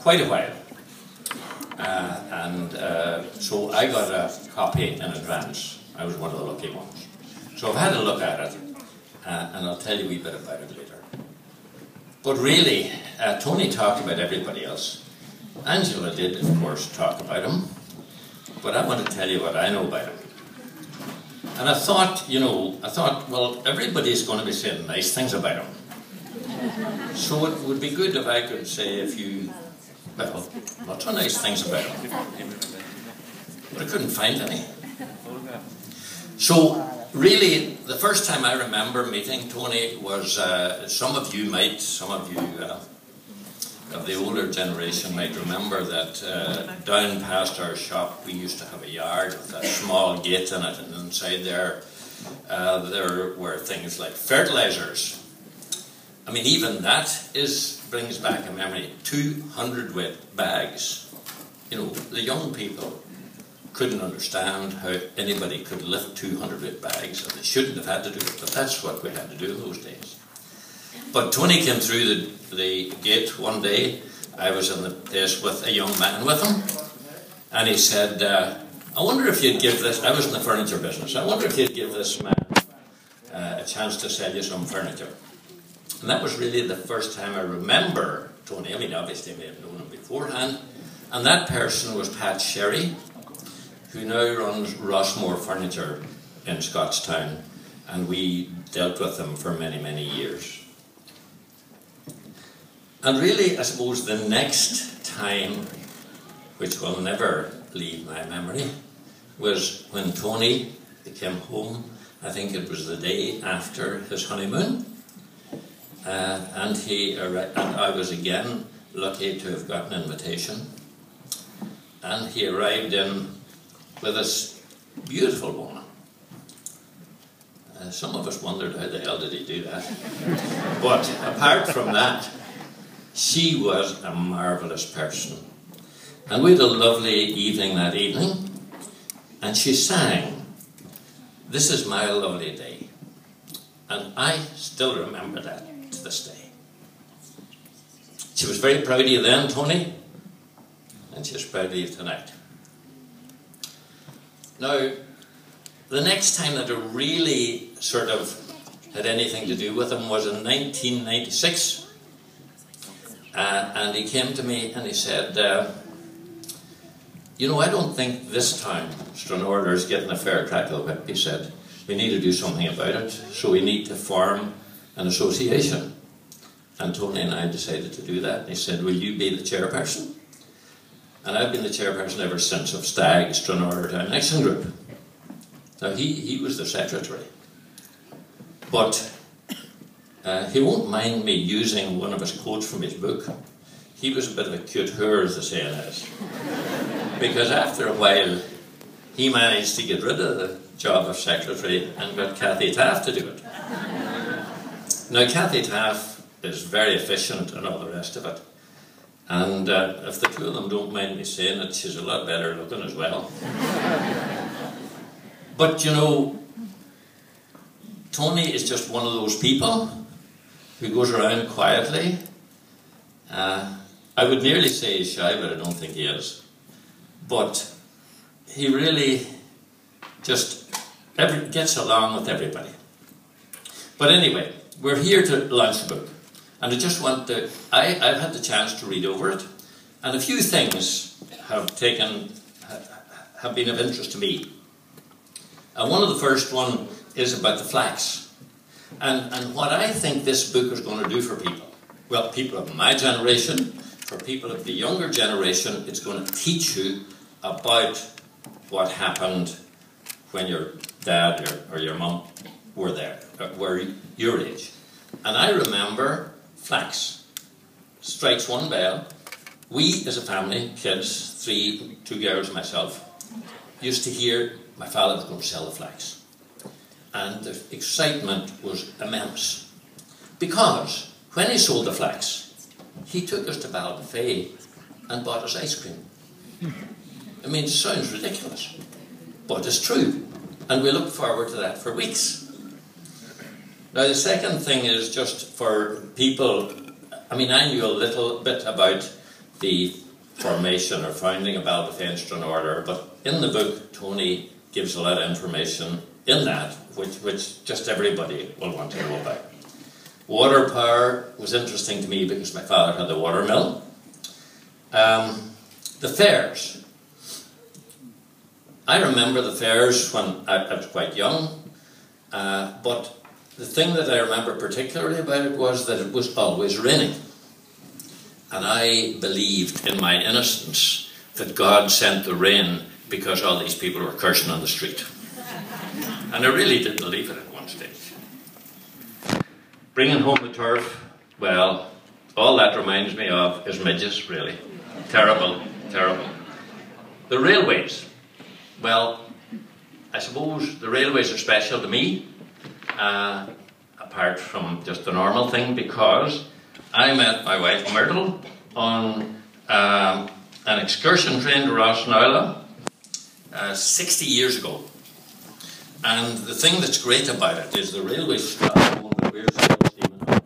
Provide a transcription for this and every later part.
quite a while. So I got a copy in advance. I was one of the lucky ones. So I've had a look at it, and I'll tell you a wee bit about it later. But really, Tony talked about everybody else. Angela did, of course, talk about him. But I want to tell you what I know about him. And I thought, well, everybody's going to be saying nice things about him. So it would be good if I could say a few, well, not so nice things about him. But I couldn't find any. So, really, the first time I remember meeting Tony was, some of you of the older generation might remember that down past our shop we used to have a yard with a small gate in it, and inside there were things like fertilizers. I mean, even that brings back a memory. 200 weight bags. The young people couldn't understand how anybody could lift 200 weight bags, and they shouldn't have had to do it, but that's what we had to do in those days. But Tony came through the gate one day. I was in the place with a young man with him, and he said, I wonder if you'd give this, I was in the furniture business, I wonder if you'd give this man a chance to sell you some furniture. And that was really the first time I remember Tony. I mean, obviously I may have known him beforehand, and that person was Pat Sherry, who now runs Rossmore Furniture in Scottstown, and we dealt with him for many, many years. And really, I suppose the next time, which will never leave my memory, was when Tony came home. I think it was the day after his honeymoon, and I was again lucky to have got an invitation. And he arrived in with this beautiful woman. Some of us wondered how the hell did he do that. But apart from that, she was a marvellous person. And we had a lovely evening that evening, and she sang, "This is my lovely day." And I still remember that to this day. She was very proud of you then, Tony, and she's proud of you tonight. Now, the next time that I really sort of had anything to do with him was in 1996. And he came to me and he said, I don't think this time Stranorlar is getting a fair crack of the whip. He said, we need to do something about it, so we need to form an association. And Tony and I decided to do that. And he said, will you be the chairperson? And I've been the chairperson ever since of STAG, Stranorlar Town Action Group. Now, he was the secretary. But he won't mind me using one of his quotes from his book. He was a bit of a cute whore, as the saying is. Because after a while, he managed to get rid of the job of secretary and got Cathy Taft to do it. Now, Cathy Taft is very efficient and all the rest of it. And if the two of them don't mind me saying it, she's a lot better looking as well. But Tony is just one of those people who goes around quietly. I would nearly say he's shy, but I don't think he is. But he really just gets along with everybody. But anyway, we're here to launch the book. And I just want to, I've had the chance to read over it, and a few things have been of interest to me. And one of the first one is about the flax. And what I think this book is going to do for people, well, people of my generation, for people of the younger generation, it's going to teach you about what happened when your dad or your mum were there, were your age. And I remember flax strikes one bell. We, as a family, kids, two girls, myself, used to hear my father was going to sell the flax. And the excitement was immense. Because when he sold the flax, he took us to Ballybofey and bought us ice cream. I mean, it sounds ridiculous, but it's true. And we look forward to that for weeks. Now, the second thing is just for people, I mean, I knew a little bit about the formation or founding of Ballybofey and Stranorlar, but in the book Tony gives a lot of information in that which just everybody will want to know about. Water power was interesting to me because my father had the water mill. The fairs. I remember the fairs when I was quite young, but the thing that I remember particularly about it was that it was always raining. And I believed in my innocence that God sent the rain because all these people were cursing on the street. And I really did believe it at one stage. Bringing home the turf, well, all that reminds me of is midges, really. Terrible, terrible. The railways. Well, I suppose the railways are special to me, apart from just the normal thing, because I met my wife Myrtle on an excursion train to Stranorlar 60 years ago. And the thing that's great about it is the railway stop when we're still steaming home.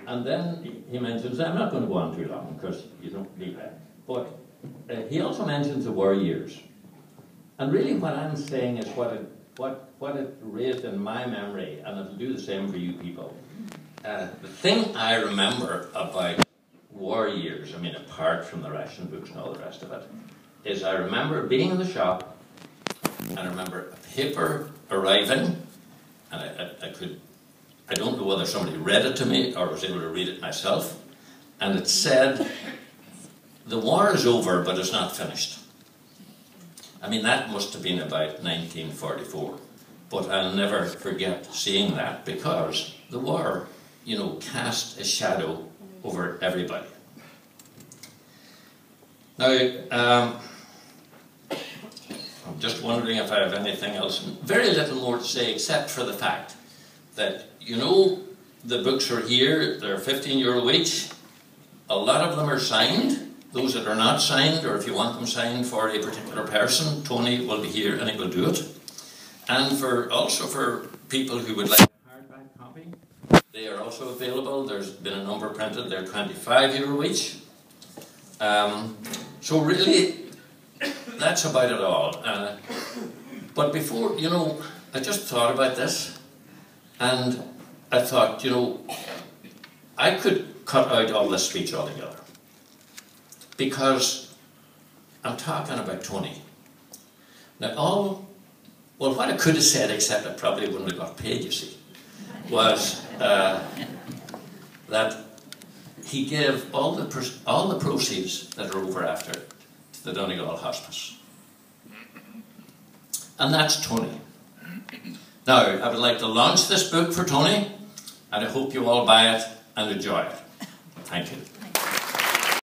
And then he mentions, I'm not going to go on too long because you don't need that, but he also mentions the war years. And really what I'm saying is what it raised in my memory, and it'll do the same for you people. The thing I remember about war years, I mean apart from the ration books and all the rest of it, is I remember being in the shop, and I remember a paper arriving, and I don't know whether somebody read it to me or was able to read it myself, and it said, the war is over but it's not finished. I mean, that must have been about 1944, but I'll never forget seeing that because the war, you know, cast a shadow over everybody. Now, I'm just wondering if I have anything else. Very little more to say except for the fact that, you know, the books are here, they're €15 each. A lot of them are signed. Those that are not signed, or if you want them signed for a particular person, Tony will be here and he will do it. And also for people who would like a hardback copy, they are also available. There's been a number printed, they're €25 each. So really, that's about it all. But before, you know, I just thought about this, and I thought, you know, I could cut out all this speech altogether. Because I'm talking about Tony. Now well what I could have said, except I probably wouldn't have got paid, you see, was that he gave all the proceeds that are over after to the Donegal hospice. And that's Tony. Now, I would like to launch this book for Tony, and I hope you all buy it and enjoy it. Thank you.